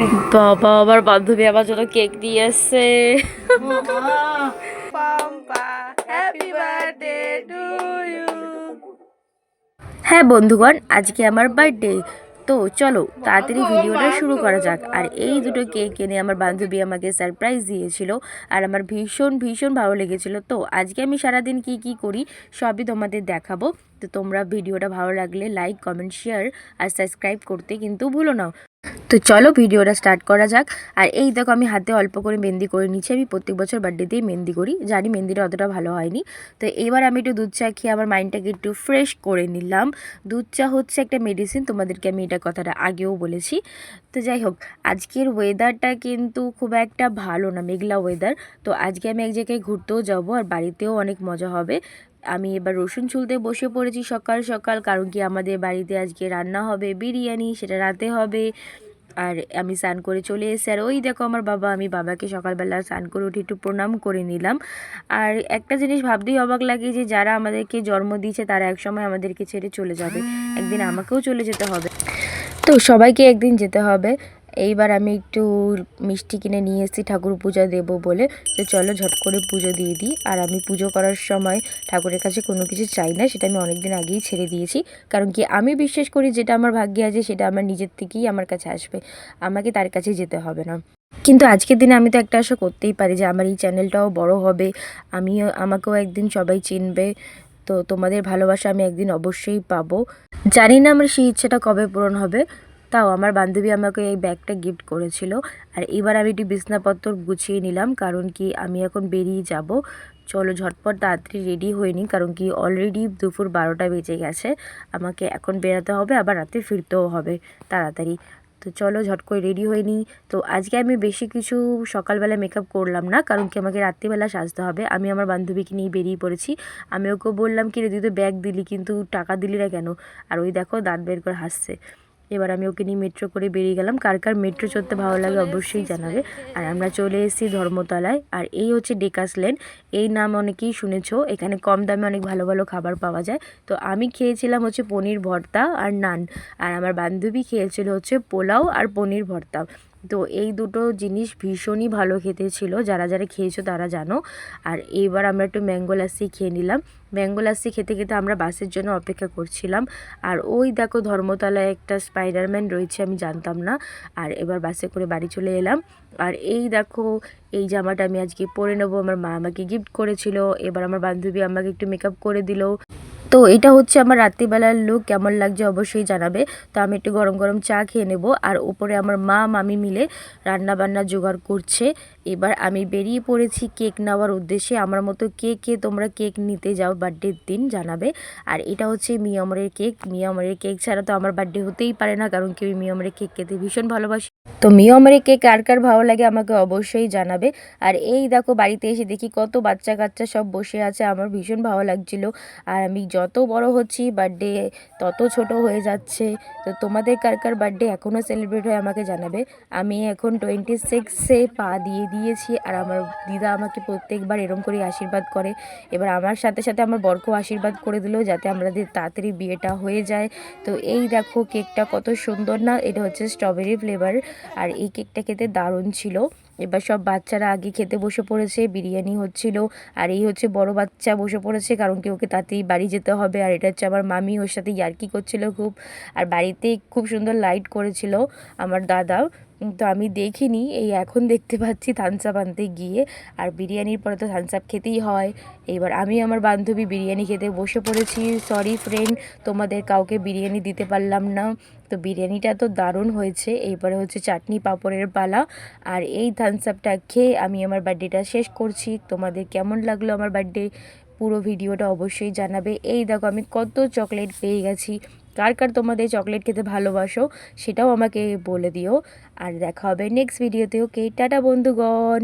বাবা, আমার বান্ধবী আমার জন্য কেক নিয়ে এসছে। হ্যাঁ বন্ধুগণ, আজকে আমার বার্থডে। তো চলো তাড়াতাড়ি ভিডিওটা শুরু করা যাক। আর এই দুটো কেক এনে আমার বান্ধবী আমাকে সারপ্রাইজ দিয়েছিল, আর আমার ভীষণ ভীষণ ভালো লেগেছিল। তো আজকে আমি সারাদিন কি কি করি সবই তোমাদের দেখাবো। তো তোমরা ভিডিওটা ভালো লাগলে লাইক, কমেন্ট, শেয়ার আর সাবস্ক্রাইব করতে কিন্তু ভুলো না। তো চলো ভিডিওটা স্টার্ট করা যাক। আর এই দেখো, আমি হাতে অল্প করে মেহেন্দি করে নিচ্ছি। আমি প্রত্যেক বছর বার্থডেতেই মেহেন্দি করি, জানি মেহেন্দিটা অতটা ভালো হয়নি। তো এবার আমি একটু দুধ চা খেয়ে আমার মাইন্ডটাকে একটু ফ্রেশ করে নিলাম। দুধ চা হচ্ছে একটা মেডিসিন, তোমাদেরকে আমি এটা কথাটা আগেও বলেছি। তো যাই হোক, আজকের ওয়েদারটা কিন্তু খুব একটা ভালো না, মেঘলা ওয়েদার। তো আজকে আমি এক জায়গায় ঘুরতেও যাবো, আর বাড়িতেও অনেক মজা হবে। আমি এবার রসুন ছুলতে বসে পড়েছি সকাল সকাল, কারণ কি আমাদের বাড়িতে আজকে রান্না হবে বিরিয়ানি, সেটা রাতে হবে। আর আমি স্নান করে চলে এসেছি, আর ওই দেখো আমার বাবা। আমি বাবাকে সকালবেলা স্নান করে উঠে একটু প্রণাম করে নিলাম। আর একটা জিনিস ভাবতেই অবাক লাগে যে যারা আমাদেরকে জন্ম দিয়েছে তারা একসময় আমাদেরকে ছেড়ে চলে যাবে, একদিন আমাকেও চলে যেতে হবে। তো সবাইকে একদিন যেতে হবে। এইবার আমি একটু মিষ্টি কিনে নিয়ে এসেছি ঠাকুর পূজা দেবো বলে। তো চলো ঝট করে পুজো দিয়ে দিই। আর আমি পুজো করার সময় ঠাকুরের কাছে কোনো কিছু চাই না, সেটা আমি অনেক দিন আগেই ছেড়ে দিয়েছি। কারণ কি আমি বিশ্বাস করি যেটা আমার ভাগ্যে আছে সেটা আমার নিজের থেকেই আমার কাছে আসবে, আমাকে তার কাছে যেতে হবে না। কিন্তু আজকের দিনে আমি তো একটা আশা করতেই পারি যে আমার এই চ্যানেলটাও বড় হবে, আমাকেও একদিন সবাই চিনবে। তো তোমাদের ভালোবাসা আমি একদিন অবশ্যই পাবো। জানি না আমার সেই ইচ্ছাটা কবে পূরণ হবে। তাও আমার বান্ধবী আমাকে এই ব্যাগটা গিফট করেছিল। আর এবার আমি একটু বিছনাপত্র গুছিয়ে নিলাম, কারণ কি আমি এখন বেরিয়ে যাব। চলো ঝটপট তাড়াতাড়ি রেডি হয়ে নিই, কারণ কি অলরেডি দুপুর 12টা বেজে গেছে। আমাকে এখন বেরাতে হবে, আবার রাতে ফিরতেও হবে তাড়াতাড়ি। তো চলো ঝট করে রেডি হয়ে নিই। তো আজকে আমি বেশি কিছু সকালবেলা মেকআপ করলাম না, কারণ কি আমাকে রাত্রিবেলা সাজতে হবে। আমি আমার বান্ধবীকে নিয়ে বেরিয়ে পড়েছি। আমি ওকে বললাম কি রে, তুই তো ব্যাগ দিলি কিন্তু টাকা দিলি না কেন? আর ওই দেখো দাঁত বের করে হাসছে। এবার আমি ওকে নিয়ে মেট্রো করে বেরিয়ে গেলাম। কার কার মেট্রো চড়তে ভালো লাগে অবশ্যই জানাবে। আর আমরা চলে এসেছি ধর্মতলায়। আর এই হচ্ছে ডেকাস লেন, এই নাম অনেকেই শুনেছো। এখানে কম দামে অনেক ভালো ভালো খাবার পাওয়া যায়। তো আমি খেয়েছিলাম হচ্ছে পনির ভর্তা আর নান, আর আমার বান্ধবী খেয়েছিল হচ্ছে পোলাও আর পনির ভর্তা। তো এই দুটো জিনিস ভীষণই ভালো খেতে ছিল, যারা যারা খেয়েছো তারা জানো। আর এইবার আমরা একটু ম্যাঙ্গো লাসি খেয়ে নিলাম। ম্যাঙ্গো লাসি খেতে খেতে আমরা বাসের জন্য অপেক্ষা করছিলাম। আর ওই দেখো ধর্মতলায় একটা স্পাইডারম্যান রয়েছে, আমি জানতাম না। আর এবার বাসে করে বাড়ি চলে এলাম। আর এই দেখো, এই জামাটা আমি আজকে পরে নেবো, আমার মা আমাকে গিফট করেছিল। এবার আমার বান্ধবী আমাকে একটু মেকআপ করে দিল। তো এটা হচ্ছে আমার রাত্রিবেলার লুক, কেমন লাগছে অবশ্যই জানাবে। তো আমি একটু গরম গরম চা খেয়ে নেব, আর ওপরে আমার মা মামি মিলে রান্না বান্না জোগাড় করছে। এবার আমি বেরিয়ে পড়েছি কেক নেওয়ার উদ্দেশ্যে। আমার মতো কে কে তোমরা কেক নিতে যাও বার্থডের দিন জানাবে। আর এটা হচ্ছে মিয়ামরের কেক। মিয়ামরের কেক ছাড়া তো আমার বার্থডে হতেই পারে না, কারণ কি আমি মিয়ামরের কেক খেতে ভীষণ ভালোবাসি। তো মিয়ামরের কেক কার কার ভালো লাগে আমাকে অবশ্যই জানাবে। আর এই দেখো বাড়িতে এসে দেখি কত বাচ্চা কাচ্চা সব বসে আছে, আমার ভীষণ ভালো লাগছিল। আর আমি যত বড় হচ্ছি বার্থডে তত ছোট হয়ে যাচ্ছে। তো তোমাদের কার কার বার্থডে এখনও সেলিব্রেট হয় আমাকে জানাবে। আমি এখন 26-এ পা দিয়ে দিয়েছি, আর আমার দিদা আমাকে প্রত্যেকবার এরম করে আশীর্বাদ করে। এবার আমার সাথে সাথে আমার বরকেও আশীর্বাদ করে দিল যাতে আমাদের তাড়াতাড়ি বিয়েটা হয়ে যায়। তো এই দেখো কেকটা কত সুন্দর না, এটা হচ্ছে স্ট্রবেরি ফ্লেভার। আর এই কেকটা খেতে দারুণ ছিল। এবার সব বাচ্চারা আগে খেতে বসে পড়েছে, বিরিয়ানি হচ্ছিল। আর এই হচ্ছে বড় বাচ্চা বসে পড়েছে, কারণ কি ওকে তাতেই বাড়ি যেতে হবে। আর এটা হচ্ছে আমার মামি, ওর সাথে ইয়ার্কি করছিল খুব। আর বাড়িতে খুব সুন্দর লাইট করেছিল আমার দাদা। তো আমি দেখিনি, এই এখন দেখতে পাচ্ছি থামস আপ আনতে গিয়ে। আর বিরিয়ানির পরে তো থামস আপ খেতেই হয়। এবার আমি আমার বান্ধবী বিরিয়ানি খেতে বসে পড়েছি। সরি ফ্রেন্ড, তোমাদের কাউকে বিরিয়ানি দিতে পারলাম না। তো বিরিয়ানিটা তো দারুণ হয়েছে। এইবারে হচ্ছে চাটনি পাঁপড়ের পালা। আর এই থামস আপটা খেয়ে আমি আমার বার্থডেটা শেষ করছি। তোমাদের কেমন লাগলো আমার বার্থডে পুরো ভিডিওটা অবশ্যই জানাবে। এই দেখো আমি কত চকলেট পেয়ে গেছি। কার কার তোমাদের চকলেট খেতে ভালোবাসো সেটাও আমাকে বলে দিও। আর দেখা হবে নেক্সট ভিডিওতে। ওকে টাটা বন্ধুগণ।